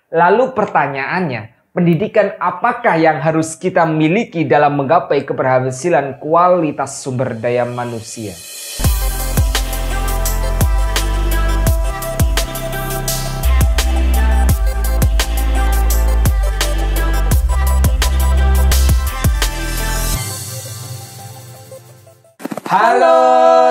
Lalu pertanyaannya, pendidikan apakah yang harus kita miliki dalam menggapai keberhasilan kualitas sumber daya manusia? Halo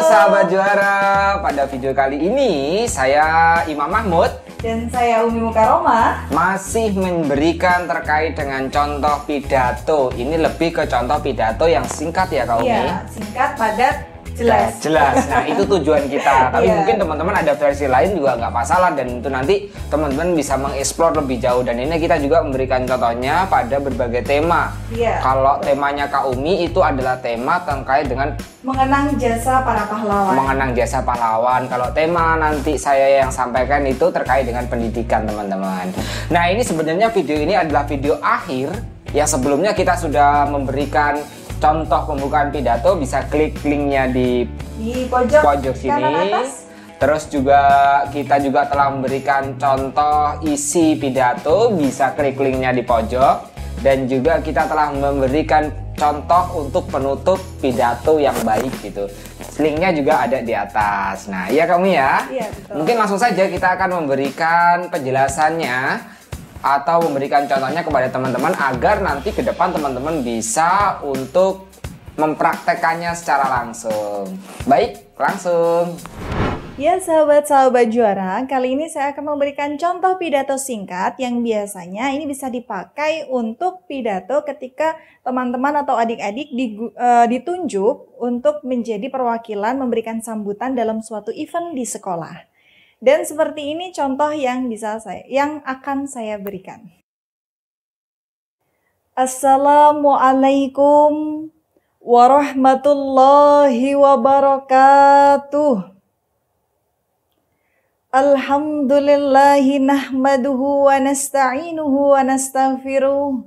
sahabat juara, pada video kali ini saya Imam Mahmud dan saya Umi Mukaroma masih memberikan terkait dengan contoh pidato. Ini lebih ke contoh pidato yang singkat ya Kak Umi? Iya, singkat, padat, jelas. Jelas, nah itu tujuan kita. Tapi mungkin teman-teman ada versi lain juga nggak masalah, dan itu nanti teman-teman bisa mengeksplor lebih jauh. Dan ini kita juga memberikan contohnya pada berbagai tema. Kalau temanya Kak Umi itu adalah tema terkait dengan mengenang jasa para pahlawan. Mengenang jasa pahlawan. Kalau tema nanti saya yang sampaikan itu terkait dengan pendidikan teman-teman. Nah ini sebenarnya video ini adalah video akhir yang sebelumnya kita sudah memberikan contoh pembukaan pidato, bisa klik linknya di pojok sini. Atas. Terus juga kita juga telah memberikan contoh isi pidato, bisa klik linknya di pojok. Dan juga kita telah memberikan contoh untuk penutup pidato yang baik gitu. Linknya juga ada di atas. Nah iya kamu ya. Iya, betul. Mungkin langsung saja kita akan memberikan penjelasannya atau memberikan contohnya kepada teman-teman agar nanti ke depan teman-teman bisa untuk mempraktekannya secara langsung. Baik, langsung. Ya sahabat-sahabat juara, kali ini saya akan memberikan contoh pidato singkat yang biasanya ini bisa dipakai untuk pidato ketika teman-teman atau adik-adik ditunjuk untuk menjadi perwakilan memberikan sambutan dalam suatu event di sekolah. Dan seperti ini contoh yang akan saya berikan. Assalamualaikum warahmatullahi wabarakatuh. Alhamdulillahi nahmaduhu wa nasta'inuhu wa nastaghfiruh.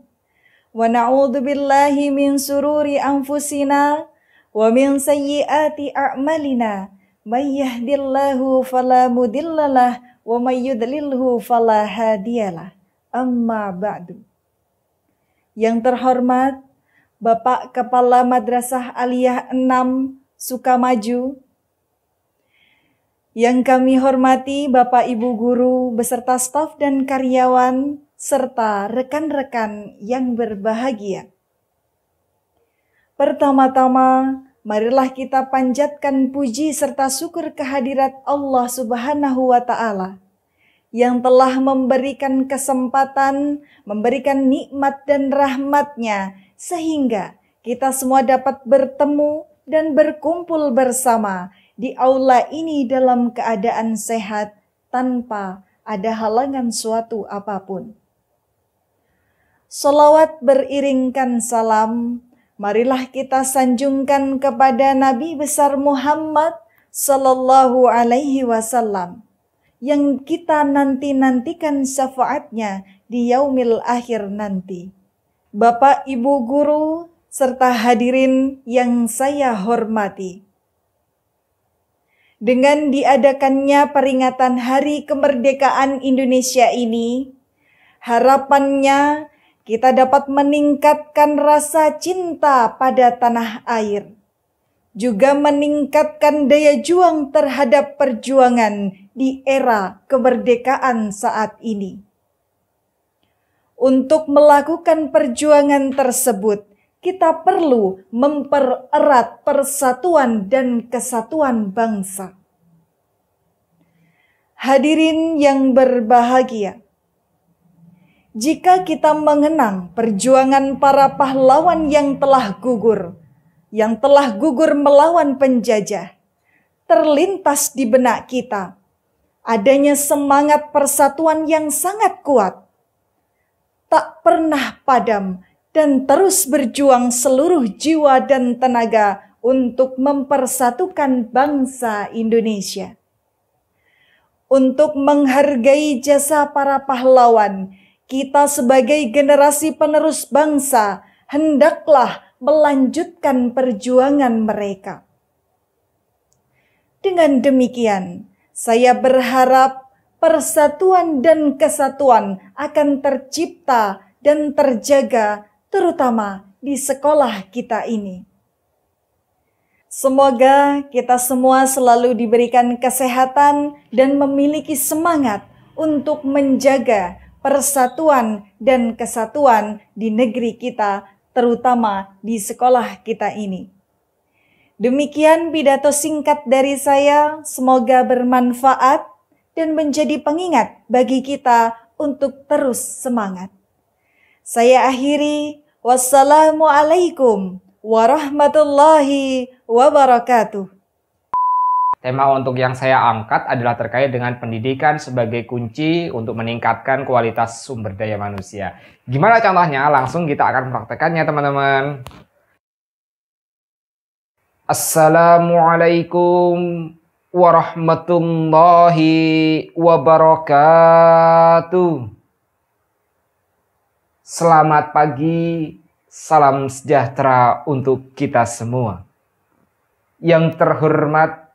Wa na'udzu billahi min sururi anfusina wa min sayyiati a'malina. May yahdillahu fala mudhillalah wa may yudlilhu fala hadiyalah. Amma ba'du. Yang terhormat Bapak Kepala Madrasah Aliyah 6 Sukamaju, yang kami hormati Bapak Ibu guru beserta staf dan karyawan serta rekan-rekan yang berbahagia. Pertama-tama, marilah kita panjatkan puji serta syukur kehadirat Allah Subhanahu wa Ta'ala yang telah memberikan kesempatan, memberikan nikmat dan rahmat-Nya sehingga kita semua dapat bertemu dan berkumpul bersama di aula ini dalam keadaan sehat tanpa ada halangan suatu apapun. Sholawat beriringkan salam, marilah kita sanjungkan kepada Nabi besar Muhammad Sallallahu Alaihi Wasallam yang kita nantikan syafaatnya di yaumil akhir nanti. Bapak, Ibu guru, serta hadirin yang saya hormati. Dengan diadakannya peringatan Hari Kemerdekaan Indonesia ini, harapannya kita dapat meningkatkan rasa cinta pada tanah air, juga meningkatkan daya juang terhadap perjuangan di era kemerdekaan saat ini. Untuk melakukan perjuangan tersebut, kita perlu mempererat persatuan dan kesatuan bangsa. Hadirin yang berbahagia, jika kita mengenang perjuangan para pahlawan yang telah gugur melawan penjajah, terlintas di benak kita adanya semangat persatuan yang sangat kuat, tak pernah padam dan terus berjuang seluruh jiwa dan tenaga untuk mempersatukan bangsa Indonesia. Untuk menghargai jasa para pahlawan, kita sebagai generasi penerus bangsa hendaklah melanjutkan perjuangan mereka. Dengan demikian, saya berharap persatuan dan kesatuan akan tercipta dan terjaga, terutama di sekolah kita ini. Semoga kita semua selalu diberikan kesehatan dan memiliki semangat untuk menjaga persatuan dan kesatuan di negeri kita, terutama di sekolah kita ini. Demikian pidato singkat dari saya, semoga bermanfaat dan menjadi pengingat bagi kita untuk terus semangat. Saya akhiri, wassalamualaikum warahmatullahi wabarakatuh. Tema untuk yang saya angkat adalah terkait dengan pendidikan sebagai kunci untuk meningkatkan kualitas sumber daya manusia. Gimana contohnya? Langsung kita akan praktekannya, teman-teman. Assalamualaikum warahmatullahi wabarakatuh. Selamat pagi, salam sejahtera untuk kita semua. Yang terhormat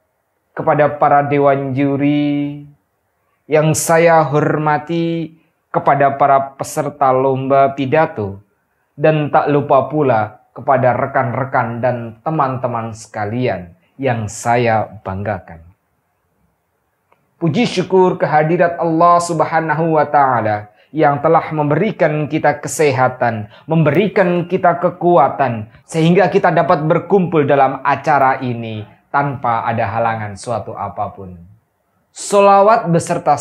kepada para dewan juri, yang saya hormati kepada para peserta lomba pidato, dan tak lupa pula kepada rekan-rekan dan teman-teman sekalian yang saya banggakan. Puji syukur kehadirat Allah Subhanahu wa Ta'ala yang telah memberikan kita kesehatan, memberikan kita kekuatan, sehingga kita dapat berkumpul dalam acara ini tanpa ada halangan suatu apapun. Sholawat beserta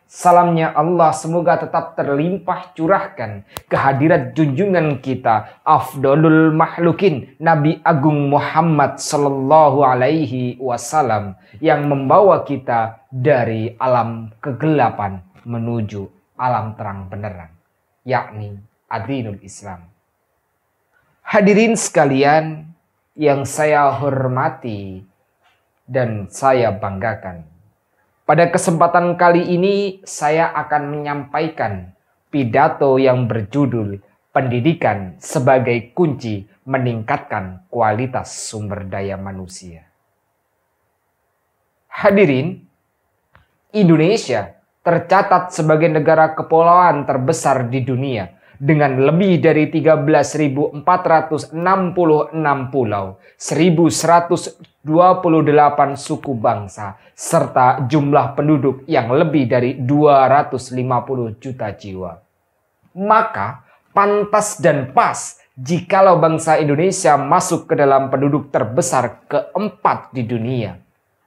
salamnya Allah semoga tetap terlimpah curahkan kehadirat junjungan kita, afdolul makhlukin, Nabi Agung Muhammad Sallallahu Alaihi Wasallam, yang membawa kita dari alam kegelapan menuju alam terang benerang, yakni Adinul Islam. Hadirin sekalian yang saya hormati dan saya banggakan. Pada kesempatan kali ini saya akan menyampaikan pidato yang berjudul Pendidikan sebagai Kunci Meningkatkan Kualitas Sumber Daya Manusia. Hadirin, Indonesia tercatat sebagai negara kepulauan terbesar di dunia dengan lebih dari 13.466 pulau, 1.128 suku bangsa, serta jumlah penduduk yang lebih dari 250 juta jiwa. Maka pantas dan pas jikalau bangsa Indonesia masuk ke dalam penduduk terbesar keempat di dunia.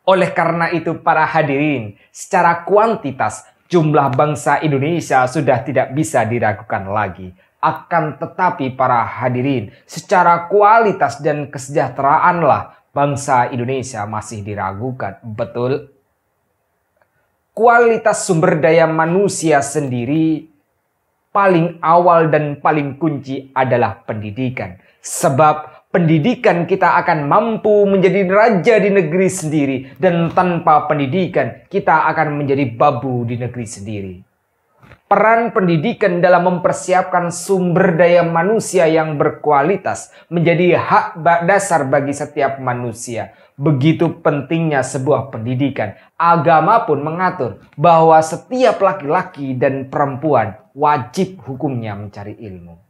Oleh karena itu para hadirin, secara kuantitas jumlah bangsa Indonesia sudah tidak bisa diragukan lagi. Akan tetapi para hadirin, secara kualitas dan kesejahteraanlah bangsa Indonesia masih diragukan. Betul? Kualitas sumber daya manusia sendiri paling awal dan paling kunci adalah pendidikan. Sebab pendidikan kita akan mampu menjadi raja di negeri sendiri, dan tanpa pendidikan kita akan menjadi babu di negeri sendiri. Peran pendidikan dalam mempersiapkan sumber daya manusia yang berkualitas menjadi hak dasar bagi setiap manusia. Begitu pentingnya sebuah pendidikan. Agama pun mengatur bahwa setiap laki-laki dan perempuan wajib hukumnya mencari ilmu.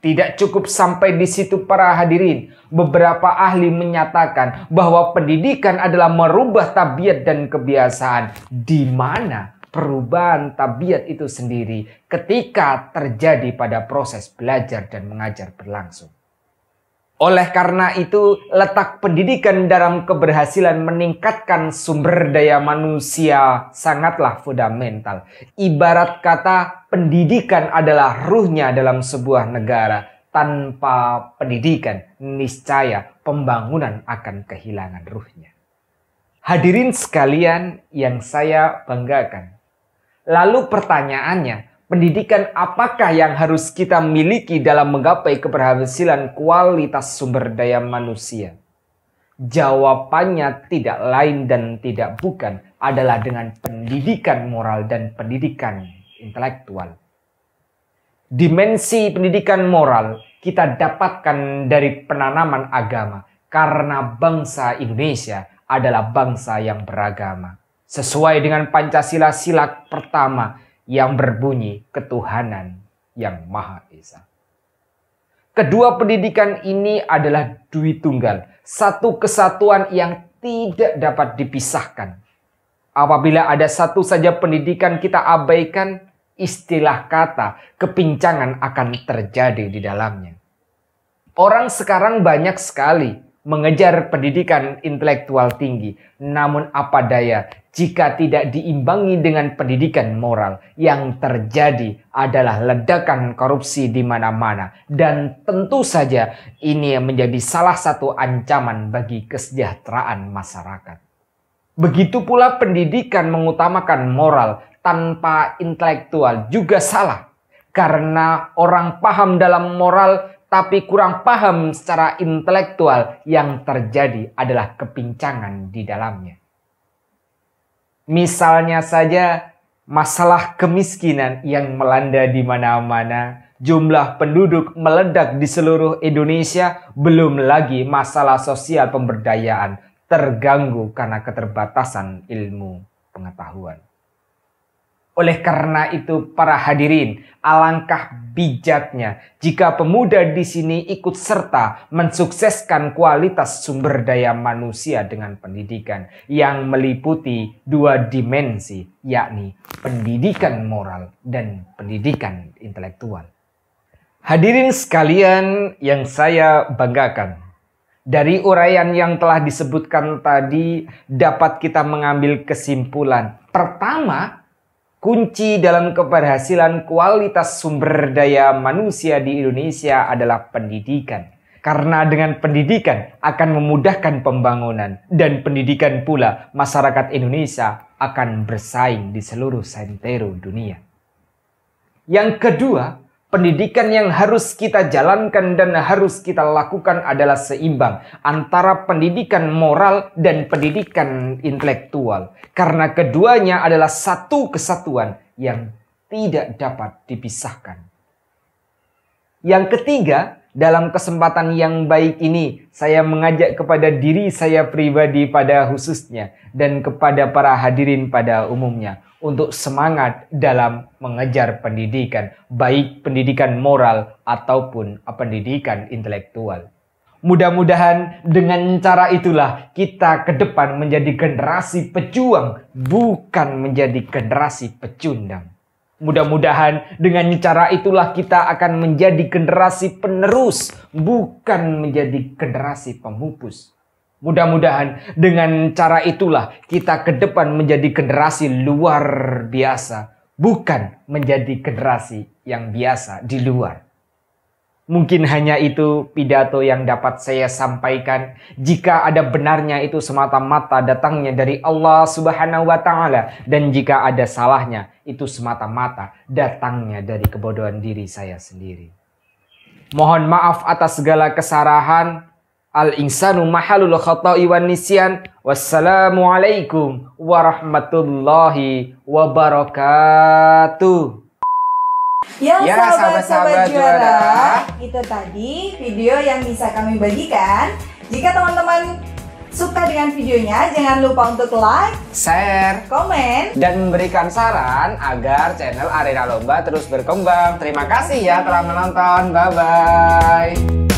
Tidak cukup sampai di situ para hadirin. Beberapa ahli menyatakan bahwa pendidikan adalah merubah tabiat dan kebiasaan, di mana perubahan tabiat itu sendiri ketika terjadi pada proses belajar dan mengajar berlangsung. Oleh karena itu, letak pendidikan dalam keberhasilan meningkatkan sumber daya manusia sangatlah fundamental. Ibarat kata, pendidikan adalah ruhnya dalam sebuah negara. Tanpa pendidikan, niscaya pembangunan akan kehilangan ruhnya. Hadirin sekalian yang saya banggakan. Lalu pertanyaannya, pendidikan apakah yang harus kita miliki dalam menggapai keberhasilan kualitas sumber daya manusia? Jawabannya tidak lain dan tidak bukan adalah dengan pendidikan moral dan pendidikan intelektual. Dimensi pendidikan moral kita dapatkan dari penanaman agama, karena bangsa Indonesia adalah bangsa yang beragama. sesuai dengan Pancasila sila pertama yang berbunyi ketuhanan yang Maha Esa. Kedua pendidikan ini adalah dui tunggal, satu kesatuan yang tidak dapat dipisahkan. Apabila ada satu saja pendidikan kita abaikan, istilah kata kepincangan akan terjadi di dalamnya. Orang sekarang banyak sekali mengejar pendidikan intelektual tinggi. Namun apa daya jika tidak diimbangi dengan pendidikan moral, yang terjadi adalah ledakan korupsi di mana-mana. Dan tentu saja ini menjadi salah satu ancaman bagi kesejahteraan masyarakat. Begitu pula pendidikan mengutamakan moral tanpa intelektual juga salah. Karena orang paham dalam moral tapi kurang paham secara intelektual, yang terjadi adalah kepincangan di dalamnya. Misalnya saja masalah kemiskinan yang melanda di mana-mana, jumlah penduduk meledak di seluruh Indonesia, belum lagi masalah sosial pemberdayaan terganggu karena keterbatasan ilmu pengetahuan. Oleh karena itu para hadirin, alangkah bijaknya jika pemuda di sini ikut serta mensukseskan kualitas sumber daya manusia dengan pendidikan yang meliputi dua dimensi, yakni pendidikan moral dan pendidikan intelektual. Hadirin sekalian yang saya banggakan, dari uraian yang telah disebutkan tadi dapat kita mengambil kesimpulan. Pertama, kunci dalam keberhasilan kualitas sumber daya manusia di Indonesia adalah pendidikan. Karena dengan pendidikan akan memudahkan pembangunan, dan pendidikan pula masyarakat Indonesia akan bersaing di seluruh sentero dunia. Yang kedua, pendidikan yang harus kita jalankan dan harus kita lakukan adalah seimbang antara pendidikan moral dan pendidikan intelektual. Karena keduanya adalah satu kesatuan yang tidak dapat dipisahkan. Yang ketiga, dalam kesempatan yang baik ini, saya mengajak kepada diri saya pribadi pada khususnya dan kepada para hadirin pada umumnya untuk semangat dalam mengejar pendidikan, baik pendidikan moral ataupun pendidikan intelektual. Mudah-mudahan dengan cara itulah kita ke depan menjadi generasi pejuang, bukan menjadi generasi pecundang. Mudah-mudahan dengan cara itulah kita akan menjadi generasi penerus, bukan menjadi generasi pemupus. Mudah-mudahan dengan cara itulah kita ke depan menjadi generasi luar biasa, bukan menjadi generasi yang biasa di luar. Mungkin hanya itu pidato yang dapat saya sampaikan. Jika ada benarnya itu semata-mata datangnya dari Allah Subhanahu wa Ta'ala, dan jika ada salahnya itu semata-mata datangnya dari kebodohan diri saya sendiri. Mohon maaf atas segala kesalahan. Al-insanu mahalul khata'i wan nisyan. Wassalamualaikum warahmatullahi wabarakatuh. Ya, sahabat-sahabat juara, itu tadi video yang bisa kami bagikan. Jika teman-teman suka dengan videonya, jangan lupa untuk like, share, komen, dan memberikan saran agar channel Arena Lomba terus berkembang. Terima kasih ya telah menonton. Bye-bye.